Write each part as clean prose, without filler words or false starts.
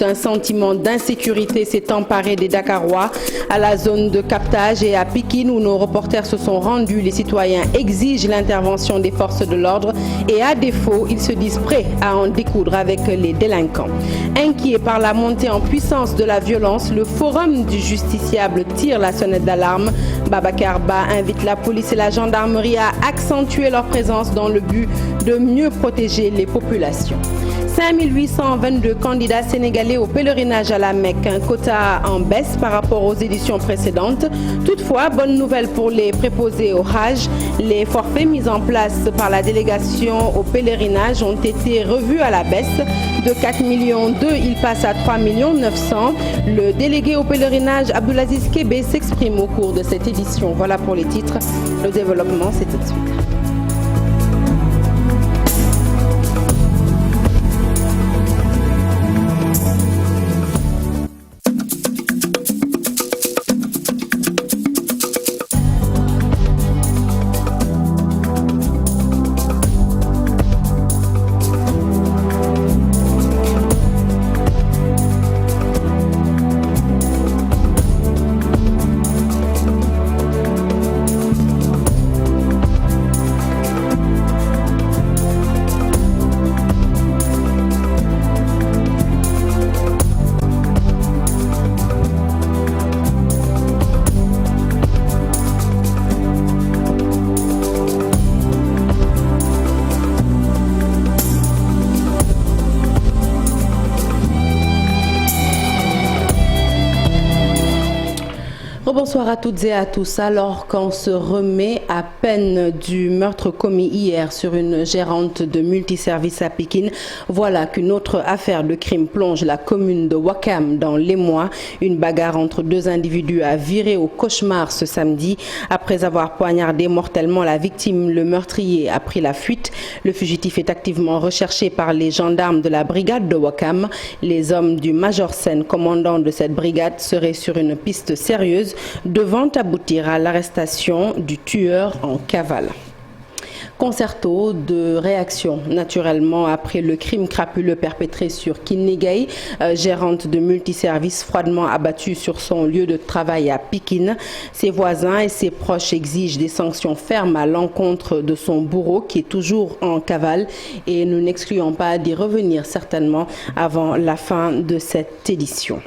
Un sentiment d'insécurité s'est emparé des Dakarois à la zone de captage et à Pikine où nos reporters se sont rendus. Les citoyens exigent l'intervention des forces de l'ordre et à défaut, ils se disent prêts à en découdre avec les délinquants. Inquiet par la montée en puissance de la violence, le Forum du justiciable tire la sonnette d'alarme. Babacar Ba invite la police et la gendarmerie à accentuer leur présence dans le but de mieux protéger les populations. 5822 candidats sénégalais au pèlerinage à la Mecque, un quota en baisse par rapport aux éditions précédentes. Toutefois, bonne nouvelle pour les préposés au Hajj. Les forfaits mis en place par la délégation au pèlerinage ont été revus à la baisse. De 4,2 millions, ils passent à 3,9 millions. Le délégué au pèlerinage, Abdoulaziz Kébé, s'exprime au cours de cette édition. Voilà pour les titres. Le développement, c'est tout de suite. Bonsoir à toutes et à tous. Alors qu'on se remet à peine du meurtre commis hier sur une gérante de multiservices à Pikine, voilà qu'une autre affaire de crime plonge la commune de Ouakam dans l'émoi. Une bagarre entre deux individus a viré au cauchemar ce samedi. Après avoir poignardé mortellement la victime, le meurtrier a pris la fuite. Le fugitif est activement recherché par les gendarmes de la brigade de Ouakam. Les hommes du Major Sen, commandant de cette brigade, seraient sur une piste sérieuse devant aboutir à l'arrestation du tueur en cavale. Concerto de réaction naturellement après le crime crapuleux perpétré sur Kinnegay, gérante de multiservices froidement abattue sur son lieu de travail à Pikine. Ses voisins et ses proches exigent des sanctions fermes à l'encontre de son bourreau qui est toujours en cavale et nous n'excluons pas d'y revenir certainement avant la fin de cette édition.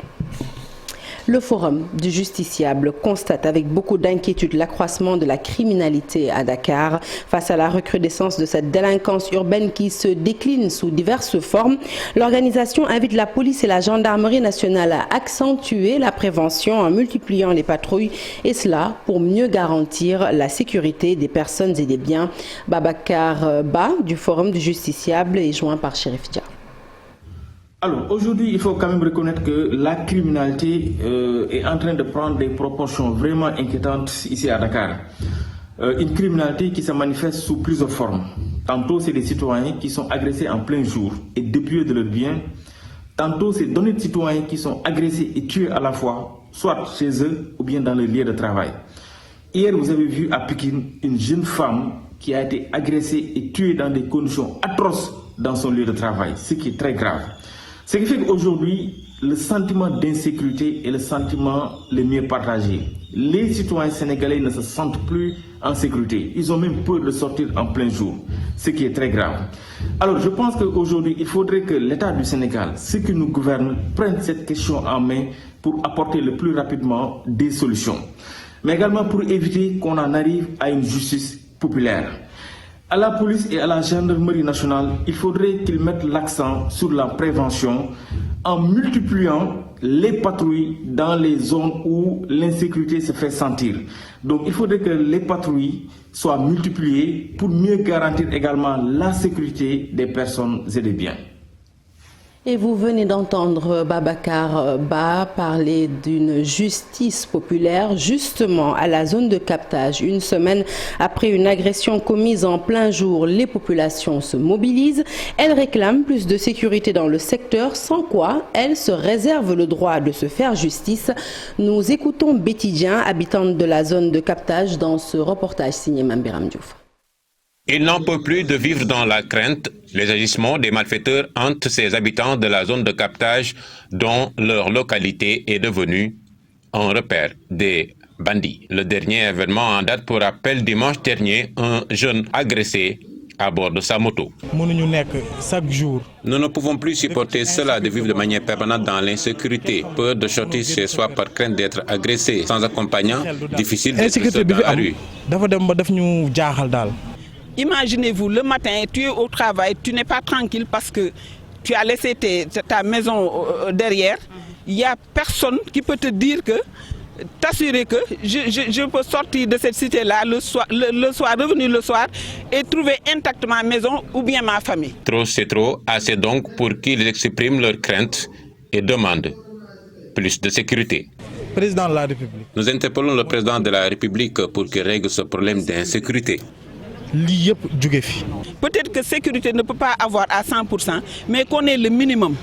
Le Forum du justiciable constate avec beaucoup d'inquiétude l'accroissement de la criminalité à Dakar. Face à la recrudescence de cette délinquance urbaine qui se décline sous diverses formes, l'organisation invite la police et la gendarmerie nationale à accentuer la prévention en multipliant les patrouilles et cela pour mieux garantir la sécurité des personnes et des biens. Babacar Ba du Forum du justiciable est joint par Chérif Dia. Alors aujourd'hui, il faut quand même reconnaître que la criminalité est en train de prendre des proportions vraiment inquiétantes ici à Dakar. Une criminalité qui se manifeste sous plusieurs formes. Tantôt, c'est des citoyens qui sont agressés en plein jour et dépouillés de leurs biens. Tantôt, c'est d'honnêtes citoyens qui sont agressés et tués à la fois, soit chez eux ou bien dans le lieu de travail. Hier, vous avez vu à Pikine une jeune femme qui a été agressée et tuée dans des conditions atroces dans son lieu de travail, ce qui est très grave. Ce qui fait qu'aujourd'hui, le sentiment d'insécurité est le sentiment le mieux partagé. Les citoyens sénégalais ne se sentent plus en sécurité. Ils ont même peur de sortir en plein jour, ce qui est très grave. Alors je pense qu'aujourd'hui, il faudrait que l'État du Sénégal, ceux qui nous gouvernent, prennent cette question en main pour apporter le plus rapidement des solutions. Mais également pour éviter qu'on en arrive à une justice populaire. À la police et à la gendarmerie nationale, il faudrait qu'ils mettent l'accent sur la prévention en multipliant les patrouilles dans les zones où l'insécurité se fait sentir. Donc il faudrait que les patrouilles soient multipliées pour mieux garantir également la sécurité des personnes et des biens. Et vous venez d'entendre Babacar Ba parler d'une justice populaire justement à la zone de captage. Une semaine après une agression commise en plein jour, les populations se mobilisent. Elles réclament plus de sécurité dans le secteur, sans quoi elles se réservent le droit de se faire justice. Nous écoutons Betty Dien, habitante de la zone de captage, dans ce reportage signé Mambiram Diouf. Il n'en peut plus de vivre dans la crainte. Les agissements des malfaiteurs hantent ces habitants de la zone de captage dont leur localité est devenue un repère des bandits. Le dernier événement en date pour rappel dimanche dernier, un jeune agressé à bord de sa moto. Nous ne pouvons plus supporter cela de vivre de manière permanente dans l'insécurité. Peur de sortir chez soi par crainte d'être agressé. Sans accompagnant, difficile d'être seul dans la rue. Imaginez-vous, le matin, tu es au travail, tu n'es pas tranquille parce que tu as laissé ta maison derrière. Il n'y a personne qui peut te dire que, t'assurer que je peux sortir de cette cité-là le soir, revenir le soir et trouver intacte ma maison ou bien ma famille. Trop c'est trop, assez donc pour qu'ils expriment leurs craintes et demandent plus de sécurité. Président de la République. Nous interpellons le président de la République pour qu'il règle ce problème d'insécurité. Peut-être que sécurité ne peut pas avoir à 100%, mais qu'on ait le minimum.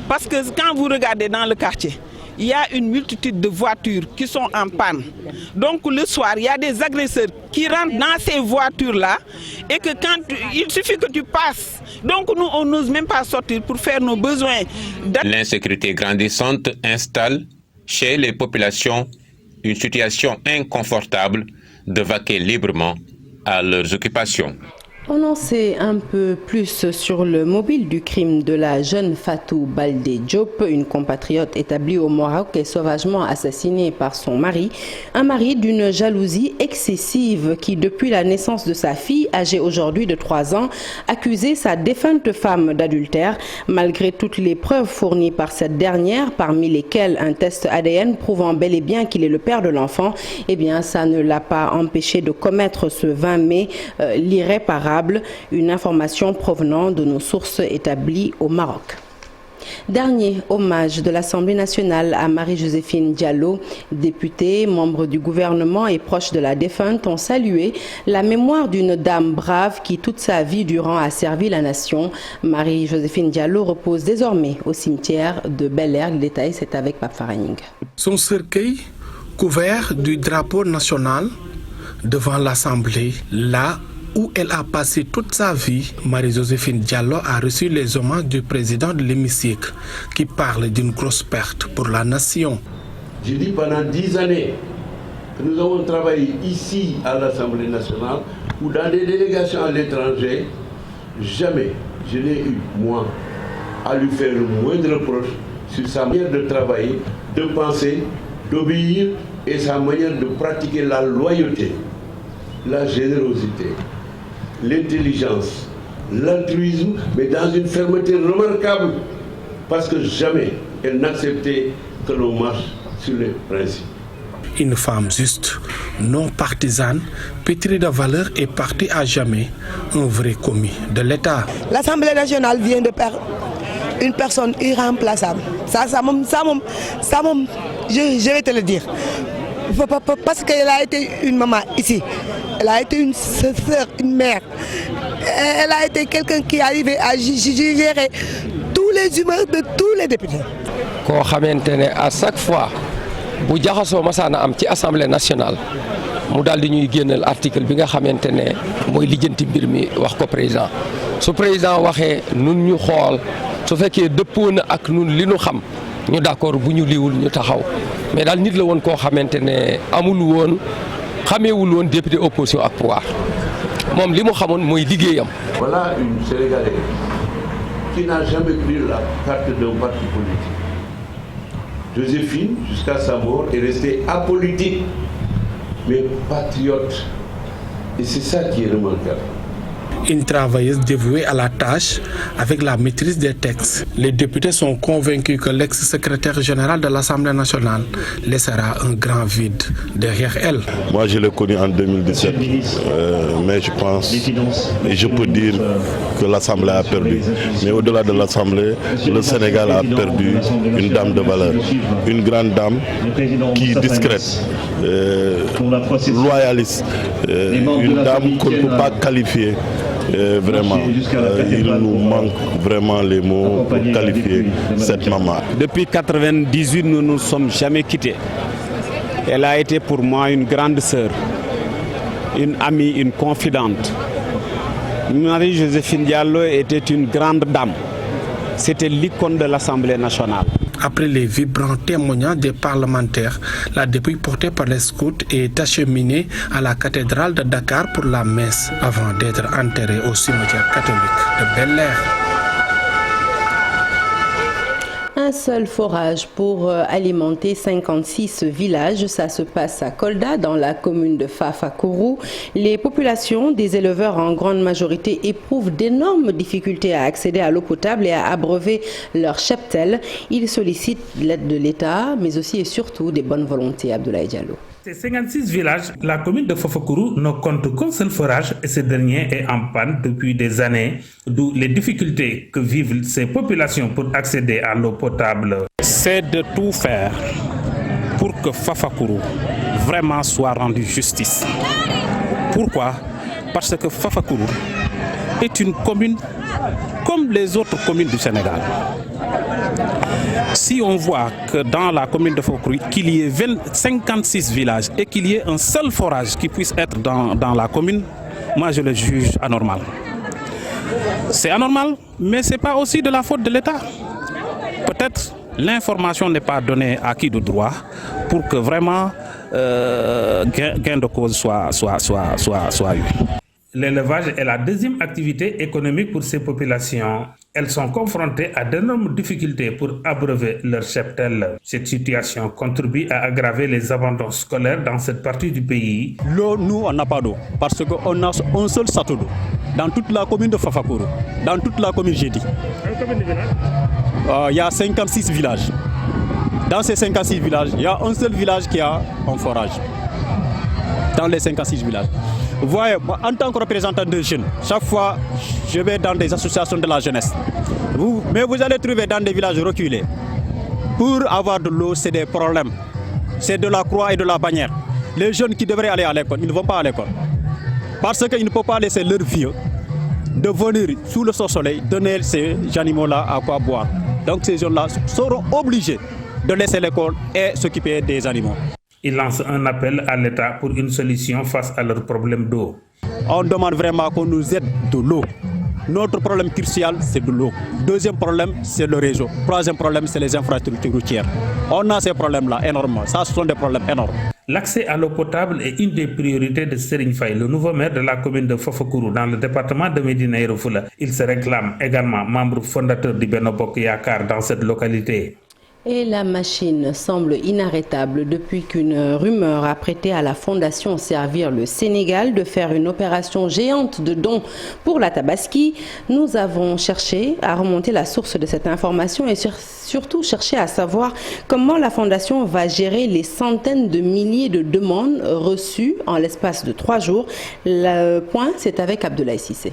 Parce que quand vous regardez dans le quartier, il y a une multitude de voitures qui sont en panne. Donc le soir, il y a des agresseurs qui rentrent dans ces voitures-là et que il suffit que tu passes. Donc nous, on n'ose même pas sortir pour faire nos besoins. L'insécurité grandissante installe chez les populations une situation inconfortable de vaquer librement à leurs occupations. On en sait un peu plus sur le mobile du crime de la jeune Fatou Baldé Diop, une compatriote établie au Maroc et sauvagement assassinée par son mari. Un mari d'une jalousie excessive qui, depuis la naissance de sa fille, âgée aujourd'hui de 3 ans, accusait sa défunte femme d'adultère. Malgré toutes les preuves fournies par cette dernière, parmi lesquelles un test ADN prouvant bel et bien qu'il est le père de l'enfant, eh bien, ça ne l'a pas empêché de commettre ce 20 mai l'irréparable. Une information provenant de nos sources établies au Maroc. Dernier hommage de l'Assemblée nationale à Marie-Joséphine Diallo. Députée, membre du gouvernement et proche de la défunte ont salué la mémoire d'une dame brave qui toute sa vie durant a servi la nation. Marie-Joséphine Diallo repose désormais au cimetière de Bel-Air. Le détail, c'est avec Pape Farahing. Son cercueil couvert du drapeau national devant l'Assemblée, là où elle a passé toute sa vie, Marie-Joséphine Diallo a reçu les hommages du président de l'hémicycle qui parle d'une grosse perte pour la nation. J'ai dit pendant 10 années que nous avons travaillé ici à l'Assemblée nationale ou dans des délégations à l'étranger. Jamais je n'ai eu, moi, à lui faire le moindre reproche sur sa manière de travailler, de penser, d'obéir et sa manière de pratiquer la loyauté, la générosité, l'intelligence, l'altruisme, mais dans une fermeté remarquable, parce que jamais elle n'acceptait que l'on marche sur les principes. Une femme juste, non partisane, pétrie de valeurs et partie à jamais, un vrai commis de l'État. L'Assemblée nationale vient de perdre une personne irremplaçable. Ça, je vais te le dire. Parce qu'elle a été une maman ici. Elle a été une sœur, une mère. Elle a été quelqu'un qui arrivait à gérer tous les humeurs de tous les députés. À chaque fois, bu jaxasoo masaana am ci assemblée nationale mu daal di ñuy génneel article bi nga xamante ne mooy lijjanti mbir mi wax ko président su président waxee nun ñu xool su fekkee dëppoo na ak nun li nu xam ñu d'accord bu ñu liwul ñu taxaw mais daal nit la woon koo xamante ne amul woon xameewul woon député opposition ak pouvoir moom li mu xamoon mooy liggéeyam. Voilà une Sénégalaise qui n'a jamais pris la carte d'un parti politique. Joséphine, jusqu'à sa mort, est restée apolitique, mais patriote. Et c'est ça qui est remarquable. Une travailleuse dévouée à la tâche avec la maîtrise des textes. Les députés sont convaincus que l'ex-secrétaire général de l'Assemblée nationale laissera un grand vide derrière elle. Moi, je l'ai connue en 2017, mais je pense et je peux dire que l'Assemblée a perdu. Mais au-delà de l'Assemblée, le Sénégal a perdu une dame de valeur, une grande dame qui est discrète, loyaliste, une dame qu'on ne peut pas qualifier. Vraiment, il nous manque vraiment les mots pour qualifier cette maman. Depuis 1998, nous ne nous sommes jamais quittés. Elle a été pour moi une grande sœur, une amie, une confidente. Marie-Joséphine Diallo était une grande dame. C'était l'icône de l'Assemblée nationale. Après les vibrants témoignages des parlementaires, la dépouille portée par les scouts est acheminée à la cathédrale de Dakar pour la messe avant d'être enterrée au cimetière catholique de Bel-Air. Un seul forage pour alimenter 56 villages. Ça se passe à Kolda, dans la commune de Fafakuru. Les populations des éleveurs en grande majorité éprouvent d'énormes difficultés à accéder à l'eau potable et à abreuver leurs cheptels. Ils sollicitent l'aide de l'État, mais aussi et surtout des bonnes volontés. Abdoulaye Diallo. Ces 56 villages, la commune de Fafakuru ne compte qu'un seul forage et ce dernier est en panne depuis des années, d'où les difficultés que vivent ces populations pour accéder à l'eau potable. C'est de tout faire pour que Fafakuru vraiment soit rendu justice. Pourquoi? Parce que Fafakuru est une commune comme les autres communes du Sénégal. Si on voit que dans la commune de Fafakuru, qu'il y ait 56 villages et qu'il y ait un seul forage qui puisse être dans la commune, moi je le juge anormal. C'est anormal, mais ce n'est pas aussi de la faute de l'État. Peut-être l'information n'est pas donnée à qui de droit pour que vraiment gain de cause soit eu. L'élevage est la deuxième activité économique pour ces populations. Elles sont confrontées à d'énormes difficultés pour abreuver leur cheptel. Cette situation contribue à aggraver les abandons scolaires dans cette partie du pays. L'eau, nous, on n'a pas d'eau parce qu'on a un seul château d'eau dans toute la commune de Fafakuru, dans toute la commune Jédi. Il y a 56 villages. Dans ces 56 villages, il y a un seul village qui a un forage. Dans les 56 villages. Vous voyez, moi, en tant que représentant de jeunes, chaque fois, je vais dans des associations de la jeunesse. Mais vous allez trouver dans des villages reculés. Pour avoir de l'eau, c'est des problèmes. C'est de la croix et de la bannière. Les jeunes qui devraient aller à l'école, ils ne vont pas à l'école. Parce qu'ils ne peuvent pas laisser leurs vieux de venir sous le soleil donner ces animaux-là à quoi boire. Donc ces jeunes-là seront obligés de laisser l'école et s'occuper des animaux. Il lance un appel à l'État pour une solution face à leurs problèmes d'eau. On demande vraiment qu'on nous aide de l'eau. Notre problème crucial, c'est de l'eau. Deuxième problème, c'est le réseau. Troisième problème, c'est les infrastructures routières. On a ces problèmes-là énormément. Ça, ce sont des problèmes énormes. L'accès à l'eau potable est une des priorités de Serigne Faye, le nouveau maire de la commune de Fafakuru, dans le département de Médina Yoro Foulah. Il se réclame également membre fondateur du Benno Bokk Yakaar dans cette localité. Et la machine semble inarrêtable depuis qu'une rumeur a prêté à la Fondation Servir le Sénégal de faire une opération géante de dons pour la Tabaski. Nous avons cherché à remonter la source de cette information et surtout cherché à savoir comment la Fondation va gérer les centaines de milliers de demandes reçues en l'espace de 3 jours. Le point, c'est avec Abdoulaye Cissé.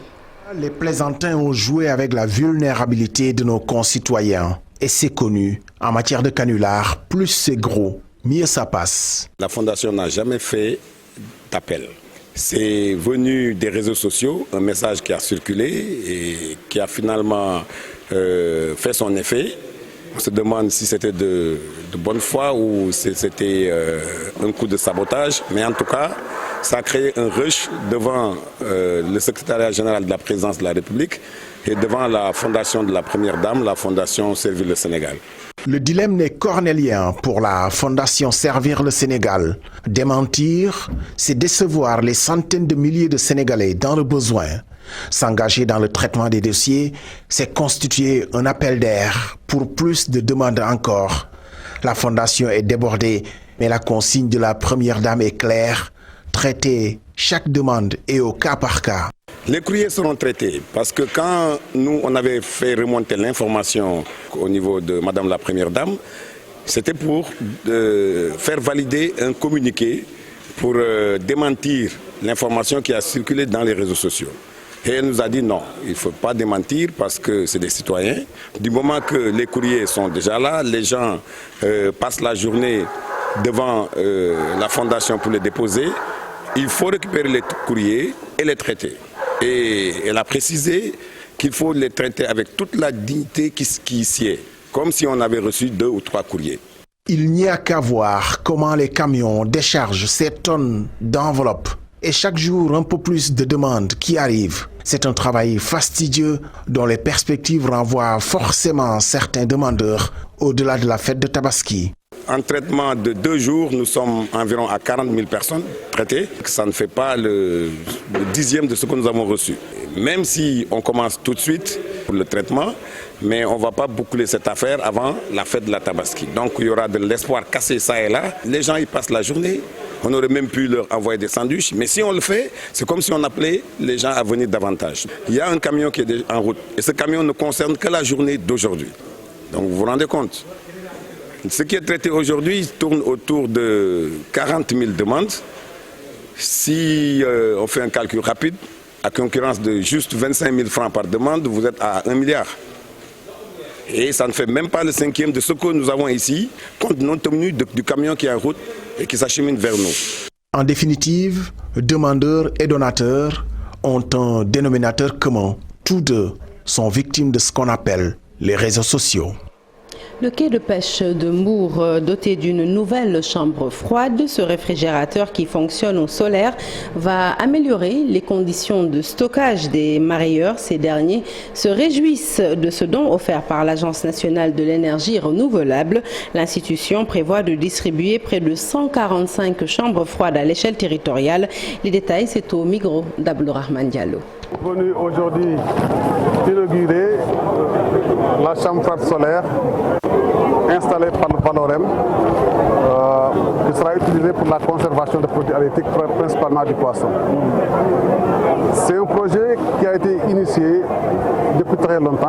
Les plaisantins ont joué avec la vulnérabilité de nos concitoyens. Et c'est connu, en matière de canular, plus c'est gros, mieux ça passe. La Fondation n'a jamais fait d'appel. C'est venu des réseaux sociaux, un message qui a circulé et qui a finalement fait son effet. On se demande si c'était de bonne foi ou si c'était un coup de sabotage. Mais en tout cas, ça a créé un rush devant le secrétariat général de la présidence de la République et devant la fondation de la Première Dame, la Fondation Servir le Sénégal. Le dilemme n'est cornélien pour la Fondation Servir le Sénégal. Démentir, c'est décevoir les centaines de milliers de Sénégalais dans le besoin. S'engager dans le traitement des dossiers, c'est constituer un appel d'air pour plus de demandes encore. La Fondation est débordée, mais la consigne de la Première Dame est claire. Traiter chaque demande et au cas par cas. Les courriers seront traités parce que quand nous, on avait fait remonter l'information au niveau de Madame la Première Dame, c'était pour faire valider un communiqué pour démentir l'information qui a circulé dans les réseaux sociaux. Et elle nous a dit non, il ne faut pas démentir parce que c'est des citoyens. Du moment que les courriers sont déjà là, les gens passent la journée devant la fondation pour les déposer, il faut récupérer les courriers et les traiter. Et elle a précisé qu'il faut les traiter avec toute la dignité qui s'y est, comme si on avait reçu 2 ou 3 courriers. Il n'y a qu'à voir comment les camions déchargent ces tonnes d'enveloppes et chaque jour un peu plus de demandes qui arrivent. C'est un travail fastidieux dont les perspectives renvoient forcément certains demandeurs au-delà de la fête de Tabaski. En traitement de 2 jours, nous sommes environ à 40 000 personnes traitées. Ça ne fait pas le 10e de ce que nous avons reçu. Même si on commence tout de suite pour le traitement, mais on ne va pas boucler cette affaire avant la fête de la Tabaski. Donc il y aura de l'espoir cassé ça et là. Les gens y passent la journée. On aurait même pu leur envoyer des sandwichs. Mais si on le fait, c'est comme si on appelait les gens à venir davantage. Il y a un camion qui est en route. Et ce camion ne concerne que la journée d'aujourd'hui. Donc vous vous rendez compte? Ce qui est traité aujourd'hui tourne autour de 40 000 demandes. Si on fait un calcul rapide, à concurrence de juste 25 000 francs par demande, vous êtes à 1 milliard. Et ça ne fait même pas le 5e de ce que nous avons ici, compte tenu du camion qui est en route et qui s'achemine vers nous. En définitive, demandeurs et donateurs ont un dénominateur commun. Tous deux sont victimes de ce qu'on appelle les réseaux sociaux. Le quai de pêche de Mbour, doté d'une nouvelle chambre froide, ce réfrigérateur qui fonctionne au solaire, va améliorer les conditions de stockage des mareyeurs. Ces derniers se réjouissent de ce don offert par l'Agence nationale de l'énergie renouvelable. L'institution prévoit de distribuer près de 145 chambres froides à l'échelle territoriale. Les détails, c'est au micro d'Abdourahmane Diallo. Venu aujourd'hui inaugurer la chambre froide solaire installée par le Valorem qui sera utilisée pour la conservation de produits halieutiques, principalement du poisson. C'est un projet qui a été initié depuis très longtemps.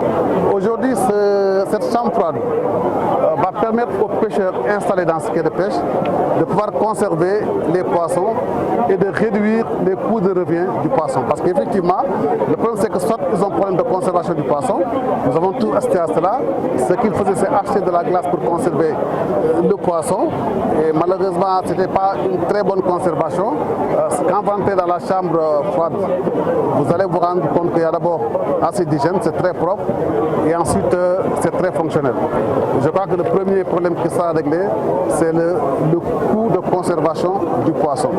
Aujourd'hui, cette chambre froide va permettre aux pêcheurs installés dans ce quai de pêche de pouvoir conserver les poissons et de réduire les coûts de revient du poisson. Parce qu'effectivement, le problème c'est que soit ils ont un problème de conservation du poisson, nous avons tout assisté à cela. Ce qu'ils faisaient, c'est acheter de la glace pour conserver le poisson. Et malheureusement, ce n'était pas une très bonne conservation. Quand vous entrez dans la chambre froide, vous allez vous rendre compte qu'il y a d'abord assez d'hygiène, c'est très propre, et ensuite c'est très fonctionnel. Je crois que le premier problème qui sera réglé, c'est le coût de conservation du poisson.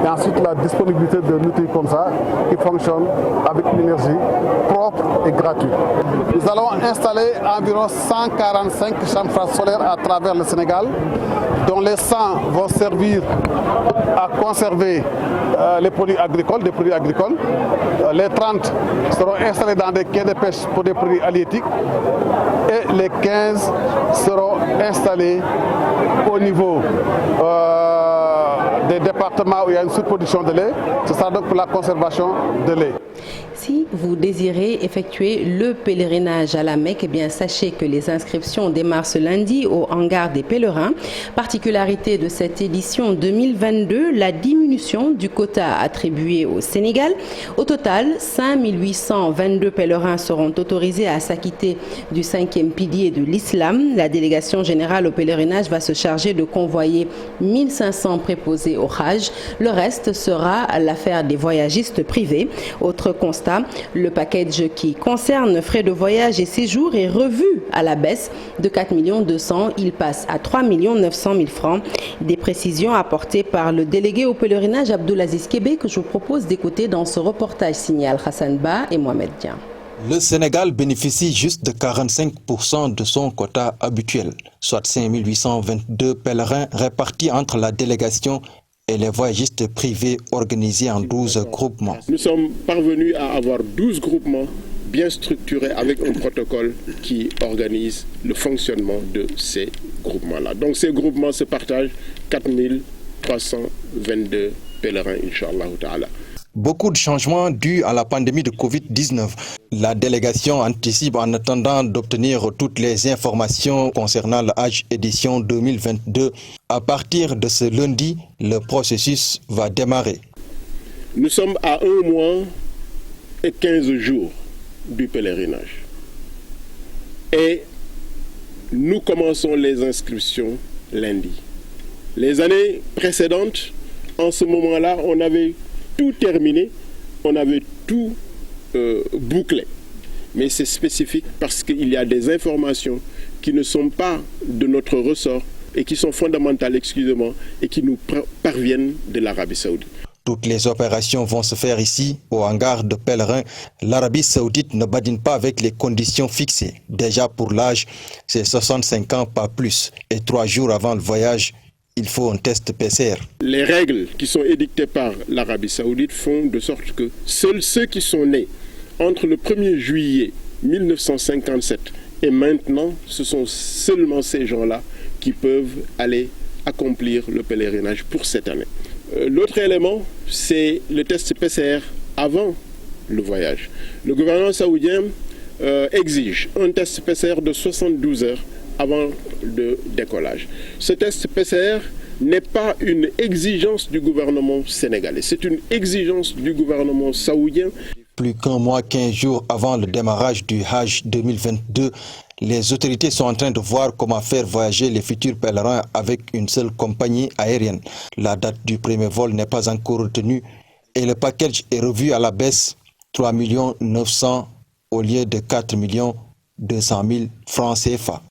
Et ensuite la disponibilité de outils comme ça qui fonctionnent avec une énergie propre et gratuite. Nous allons installer environ 145 chambres froides solaires à travers le Sénégal, dont les 100 vont servir à conserver les produits agricoles, des produits agricoles. Les 30 seront installés dans des quais de pêche pour des produits halieutiques et les 15 seront installés au niveau des départements où il y a une sous-production de lait. Ce sera donc pour la conservation de lait. Si vous désirez effectuer le pèlerinage à la Mecque, eh bien sachez que les inscriptions démarrent ce lundi au hangar des pèlerins. Particularité de cette édition 2022, la diminution du quota attribué au Sénégal. Au total, 5 822 pèlerins seront autorisés à s'acquitter du 5e pilier de l'islam. La délégation générale au pèlerinage va se charger de convoyer 1500 préposés au Hajj. Le reste sera l'affaire des voyagistes privés. Autre constat, le package qui concerne frais de voyage et séjour est revu à la baisse de 4 200 000. Il passe à 3 900 000 francs. Des précisions apportées par le délégué au pèlerinage Abdoulaziz Kébé que je vous propose d'écouter dans ce reportage signé Hassan Ba et Mohamed Dian. Le Sénégal bénéficie juste de 45% de son quota habituel, soit 5 822 pèlerins répartis entre la délégation et les voyagistes privés organisés en 12 groupements. Nous sommes parvenus à avoir 12 groupements bien structurés avec un protocole qui organise le fonctionnement de ces groupements-là. Donc ces groupements se partagent 4 322 pèlerins, Inch'Allah Ta'ala. Beaucoup de changements dus à la pandémie de Covid-19. La délégation anticipe en attendant d'obtenir toutes les informations concernant la Hajj édition 2022. À partir de ce lundi, le processus va démarrer. Nous sommes à 1 mois et 15 jours du pèlerinage. Et nous commençons les inscriptions lundi. Les années précédentes, en ce moment-là, on avait tout terminé, on avait tout bouclé. Mais c'est spécifique parce qu'il y a des informations qui ne sont pas de notre ressort et qui sont fondamentales, et qui nous parviennent de l'Arabie Saoudite. Toutes les opérations vont se faire ici, au hangar de pèlerins. L'Arabie Saoudite ne badine pas avec les conditions fixées. Déjà pour l'âge, c'est 65 ans, pas plus. Et 3 jours avant le voyage, il faut un test PCR. Les règles qui sont édictées par l'Arabie Saoudite font de sorte que seuls ceux qui sont nés entre le 1er juillet 1957 et maintenant, ce sont seulement ces gens-là qui peuvent aller accomplir le pèlerinage pour cette année. L'autre élément, c'est le test PCR avant le voyage. Le gouvernement saoudien exige un test PCR de 72 heures avant le décollage. Ce test PCR n'est pas une exigence du gouvernement sénégalais, c'est une exigence du gouvernement saoudien. Plus qu'un mois, 15 jours avant le démarrage du Hajj 2022, les autorités sont en train de voir comment faire voyager les futurs pèlerins avec une seule compagnie aérienne. La date du premier vol n'est pas encore retenue et le package est revu à la baisse, 3 900 000 au lieu de 4 200 000 francs CFA.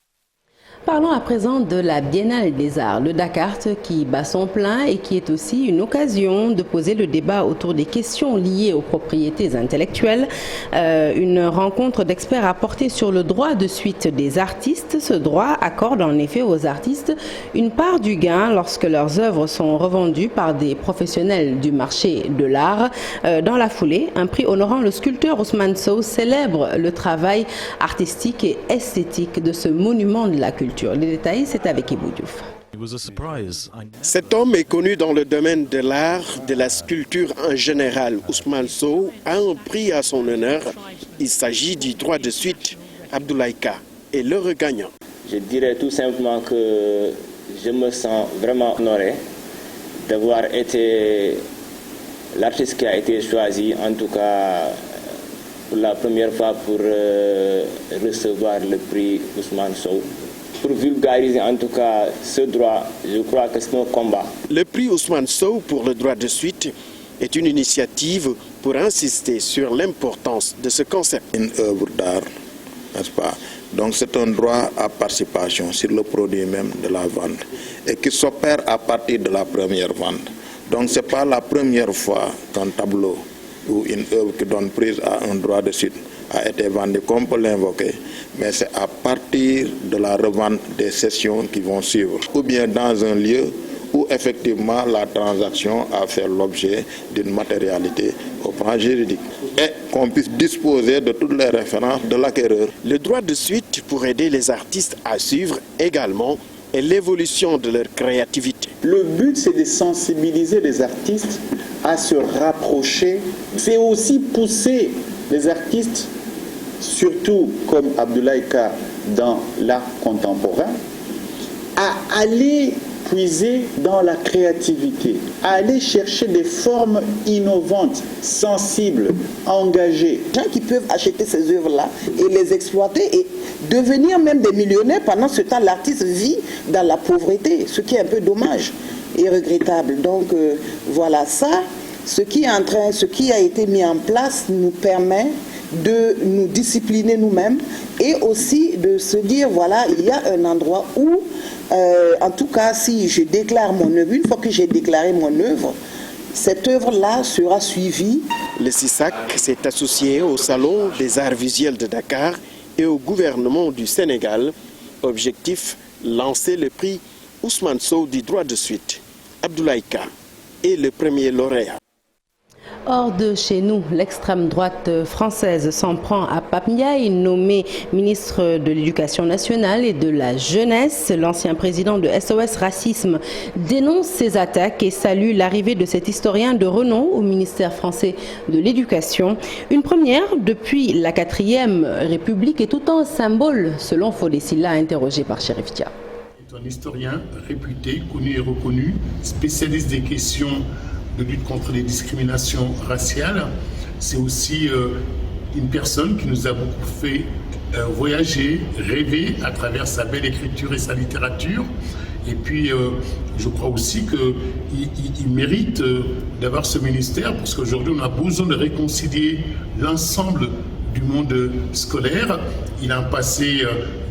Parlons à présent de la Biennale des Arts, le Dakar qui bat son plein et qui est aussi une occasion de poser le débat autour des questions liées aux propriétés intellectuelles. Une rencontre d'experts a porté sur le droit de suite des artistes. Ce droit accorde en effet aux artistes une part du gain lorsque leurs œuvres sont revendues par des professionnels du marché de l'art. Dans la foulée, un prix honorant le sculpteur Ousmane Sow célèbre le travail artistique et esthétique de ce monument de la culture. Les détails, c'est avec Ibou Diouf. Cet homme est connu dans le domaine de l'art, de la sculpture en général. Ousmane Sow a un prix à son honneur. Il s'agit du droit de suite. Abdoulaye Ka est le regagnant. Je dirais tout simplement que je me sens vraiment honoré d'avoir été l'artiste qui a été choisi, en tout cas pour la première fois pour recevoir le prix Ousmane Sow. Pour vulgariser en tout cas ce droit, je crois que c'est un combat. Le prix Ousmane Sow pour le droit de suite est une initiative pour insister sur l'importance de ce concept. Une œuvre d'art, n'est-ce pas? Donc c'est un droit à participation sur le produit même de la vente et qui s'opère à partir de la première vente. Donc ce n'est pas la première fois qu'un tableau ou une œuvre qui donne prise à un droit de suite a été vendu comme peut l'invoquer, mais c'est à partir de la revente des sessions qui vont suivre, ou bien dans un lieu où effectivement la transaction a fait l'objet d'une matérialité au plan juridique et qu'on puisse disposer de toutes les références de l'acquéreur. Le droit de suite pour aider les artistes à suivre également et l'évolution de leur créativité. Le but, c'est de sensibiliser les artistes à se rapprocher. C'est aussi pousser les artistes, surtout comme Abdoulaye Ka dans l'art contemporain, à aller puiser dans la créativité, à aller chercher des formes innovantes, sensibles, engagées. Gens qui peuvent acheter ces œuvres-là et les exploiter et devenir même des millionnaires. Pendant ce temps, l'artiste vit dans la pauvreté, ce qui est un peu dommage et regrettable. Donc voilà, ça, ce qui a été mis en place nous permet de nous discipliner nous-mêmes et aussi de se dire, voilà, il y a un endroit où, en tout cas, si je déclare mon œuvre, une fois que j'ai déclaré mon œuvre, cette œuvre-là sera suivie. Le CISAC s'est associé au Salon des arts visuels de Dakar et au gouvernement du Sénégal. Objectif, lancer le prix Ousmane Sow du droit de suite. Abdoulaye Ka est le premier lauréat. Hors de chez nous, l'extrême droite française s'en prend à Pape Ndiaye, nommé ministre de l'Éducation nationale et de la jeunesse. L'ancien président de SOS Racisme dénonce ces attaques et salue l'arrivée de cet historien de renom au ministère français de l'Éducation. Une première depuis la 4e République et tout un symbole, selon Fodé Silla, interrogé par Chérif Dia. C'est un historien réputé, connu et reconnu, spécialiste des questions de lutte contre les discriminations raciales. C'est aussi une personne qui nous a beaucoup fait voyager, rêver à travers sa belle écriture et sa littérature. Et puis, je crois aussi qu'il mérite d'avoir ce ministère parce qu'aujourd'hui, on a besoin de réconcilier l'ensemble du monde scolaire. Il a un passé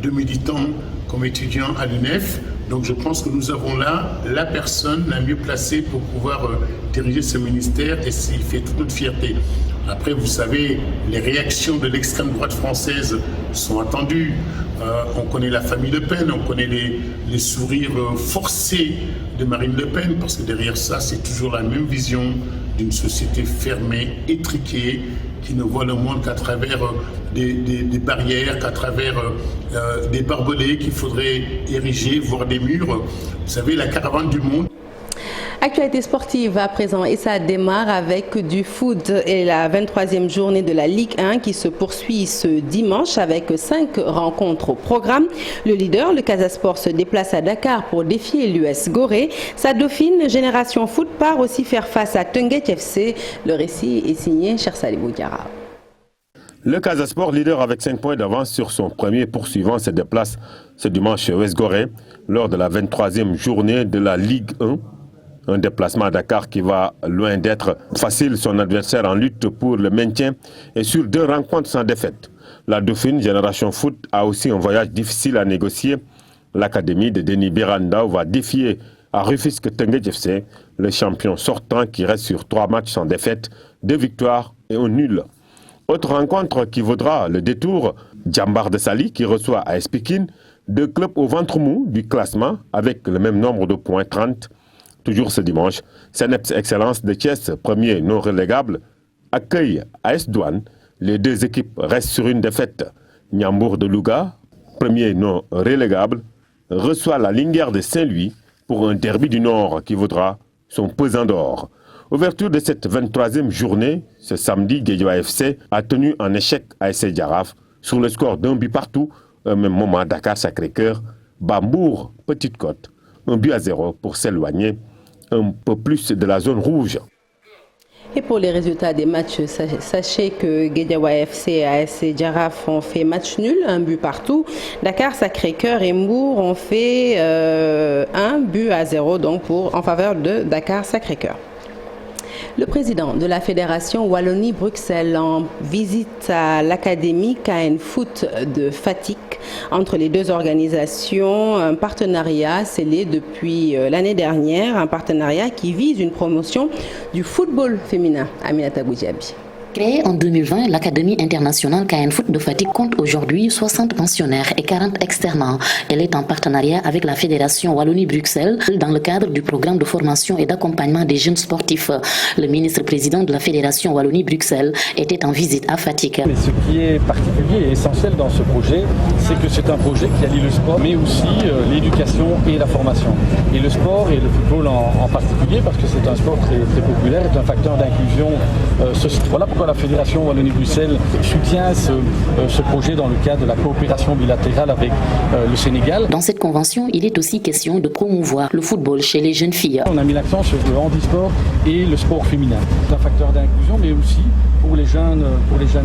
de militant comme étudiant à l'UNEF. Donc je pense que nous avons là la personne la mieux placée pour pouvoir diriger ce ministère et s'il fait toute notre fierté. Après, vous savez, les réactions de l'extrême droite française sont attendues. On connaît la famille Le Pen, on connaît les sourires forcés de Marine Le Pen, parce que derrière ça, c'est toujours la même vision d'une société fermée, étriquée, qui ne voit le monde qu'à travers des barrières, qu'à travers des barbelés qu'il faudrait ériger, voire des murs. Vous savez, la caravane du monde. Actualité sportive à présent et ça démarre avec du foot et la 23e journée de la Ligue 1 qui se poursuit ce dimanche avec 5 rencontres au programme. Le leader, le Casa Sport, se déplace à Dakar pour défier l'US Gorée. Sa dauphine Génération Foot part aussi faire face à Teungueth FC. Le récit est signé Cheikh Salibou Diarra. Le Casa Sport, leader avec 5 points d'avance sur son premier poursuivant, se déplace ce dimanche chez US Gorée lors de la 23e journée de la Ligue 1. Un déplacement à Dakar qui va loin d'être facile. Son adversaire en lutte pour le maintien est sur 2 rencontres sans défaite. La Dauphine Génération Foot a aussi un voyage difficile à négocier. L'académie de Denis Biranda va défier à Rufisque Teungueth FC, le champion sortant qui reste sur 3 matchs sans défaite, 2 victoires et un nul. Autre rencontre qui vaudra le détour, Djambar de Sali qui reçoit AS Pikine, 2 clubs au ventre mou du classement avec le même nombre de points, 30. Toujours ce dimanche, Seneps Excellence de Thiès, premier non relégable, accueille AS Douane. Les 2 équipes restent sur une défaite. Niambour de Louga, premier non relégable, reçoit la Linguère de Saint-Louis pour un derby du Nord qui vaudra son pesant d'or. Ouverture de cette 23e journée, ce samedi, Guédiawaye FC a tenu en échec ASC Jaraaf sur le score d'1 but partout. Au même moment, Dakar Sacré-Cœur, Bambour, Petite Côte, 1-0 pour s'éloigner un peu plus de la zone rouge. Et pour les résultats des matchs, sachez que Guédiawaye FC et ASC Jaraaf ont fait match nul, 1 but partout. Dakar Sacré-Cœur et Mbour ont fait 1-0 donc en faveur de Dakar Sacré-Cœur. Le président de la Fédération Wallonie-Bruxelles en visite à l'Académie KN Foot de Fatick. Entre les 2 organisations, un partenariat scellé depuis l'année dernière, un partenariat qui vise une promotion du football féminin. Aminata Goudiaby. Créée en 2020, l'Académie internationale KN Foot de Fatick compte aujourd'hui 60 pensionnaires et 40 externats. Elle est en partenariat avec la Fédération Wallonie-Bruxelles dans le cadre du programme de formation et d'accompagnement des jeunes sportifs. Le ministre-président de la Fédération Wallonie-Bruxelles était en visite à Fatick. Mais ce qui est particulier et essentiel dans ce projet, c'est que c'est un projet qui allie le sport, mais aussi l'éducation et la formation. Et le sport et le football en particulier, parce que c'est un sport très, très populaire, est un facteur d'inclusion sociale. Voilà pourquoi la Fédération Wallonie-Bruxelles soutient ce projet dans le cadre de la coopération bilatérale avec le Sénégal. Dans cette convention, il est aussi question de promouvoir le football chez les jeunes filles. On a mis l'accent sur le handisport et le sport féminin. C'est un facteur d'inclusion, mais aussi pour les jeunes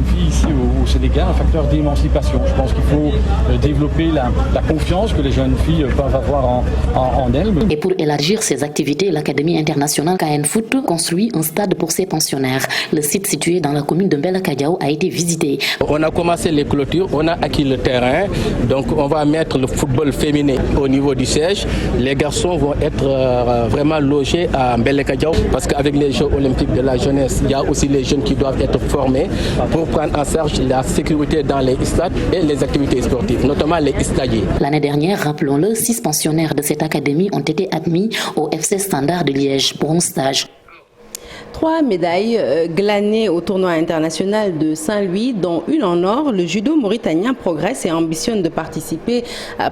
filles ici au Sénégal, un facteur d'émancipation. Je pense qu'il faut développer la confiance que les jeunes filles peuvent avoir en elles. Et pour élargir ses activités, l'Académie internationale KN Foot construit un stade pour ses pensionnaires. Le site situé dans la commune de Mbella-Kadiao a été visité. On a commencé les clôtures, on a acquis le terrain, donc on va mettre le football féminin au niveau du siège. Les garçons vont être vraiment logés à Mbella-Kadiao parce qu'avec les Jeux olympiques de la jeunesse, il y a aussi les jeunes qui doivent être formés pour prendre en charge la sécurité dans les stades et les activités sportives, notamment les stadiers. L'année dernière, rappelons-le, 6 pensionnaires de cette académie ont été admis au FC Standard de Liège pour un stage. 3 médailles glanées au tournoi international de Saint-Louis, dont une en or. Le judo mauritanien progresse et ambitionne de participer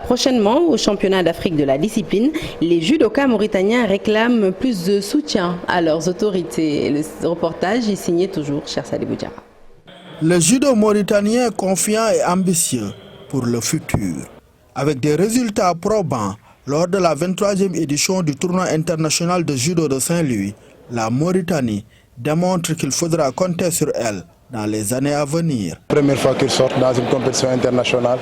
prochainement au championnat d'Afrique de la discipline. Les judokas mauritaniens réclament plus de soutien à leurs autorités. Le reportage est signé toujours Cheikh Salibou Diarra. Le judo mauritanien est confiant et ambitieux pour le futur. Avec des résultats probants lors de la 23e édition du tournoi international de judo de Saint-Louis, la Mauritanie démontre qu'il faudra compter sur elle dans les années à venir. Première fois qu'ils sortent dans une compétition internationale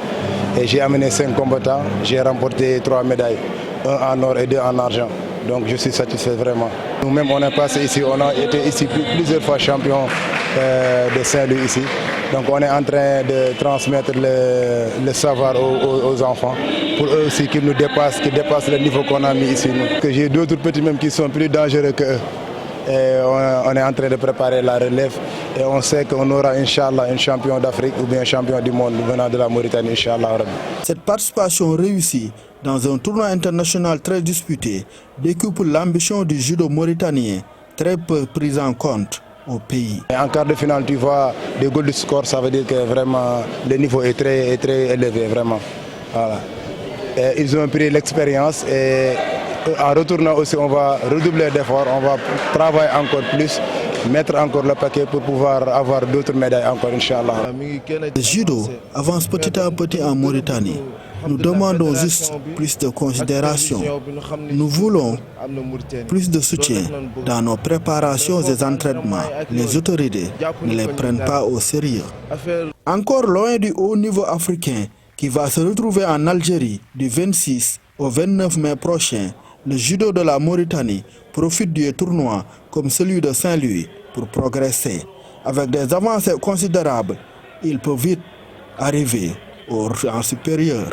et j'ai amené 5 combattants, j'ai remporté 3 médailles, 1 en or et 2 en argent. Donc je suis satisfait vraiment. Nous-mêmes on est passé ici, on a été ici plusieurs fois champion de Saint-Louis ici. Donc on est en train de transmettre le savoir aux enfants pour eux aussi qu'ils nous dépassent, qu'ils dépassent le niveau qu'on a mis ici. Que j'ai d'autres petits même qui sont plus dangereux qu'eux. Et on est en train de préparer la relève et on sait qu'on aura, Inch'Allah, un champion d'Afrique ou bien un champion du monde venant de la Mauritanie, Inch'Allah. Cette participation réussie dans un tournoi international très disputé décuple l'ambition du judo mauritanien, très peu prise en compte au pays. En quart de finale, tu vois des goals de score, ça veut dire que vraiment le niveau est très élevé, vraiment. Voilà. Et ils ont pris l'expérience et en retournant aussi, on va redoubler d'efforts, on va travailler encore plus, mettre encore le paquet pour pouvoir avoir d'autres médailles encore, Inch'Allah. Le judo avance petit à petit en Mauritanie. Nous demandons juste plus de considération. Nous voulons plus de soutien dans nos préparations et entraînements. Les autorités ne les prennent pas au sérieux. Encore loin du haut niveau africain qui va se retrouver en Algérie du 26 au 29 mai prochain, le judo de la Mauritanie profite du tournoi comme celui de Saint-Louis pour progresser. Avec des avancées considérables, il peut vite arriver au rang supérieur.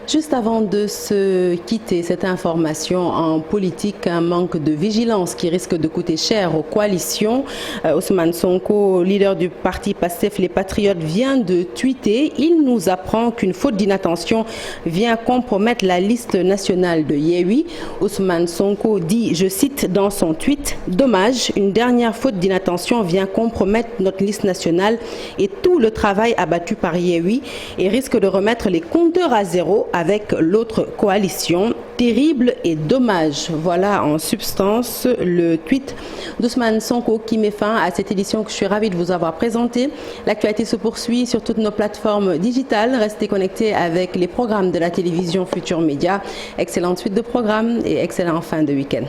Juste avant de se quitter, cette information en politique, un manque de vigilance qui risque de coûter cher aux coalitions. Ousmane Sonko, leader du parti PASTEF Les Patriotes, vient de tweeter. Il nous apprend qu'une faute d'inattention vient compromettre la liste nationale de Yewwi. Ousmane Sonko dit, je cite dans son tweet, « Dommage, une dernière faute d'inattention vient compromettre notre liste nationale et tout le travail abattu par Yewwi et risque de remettre les compteurs à zéro avec l'autre coalition. Terrible et dommage. » Voilà en substance le tweet d'Ousmane Sonko qui met fin à cette édition que je suis ravie de vous avoir présentée. L'actualité se poursuit sur toutes nos plateformes digitales. Restez connectés avec les programmes de la télévision Futur Média. Excellente suite de programmes et excellent fin de week-end.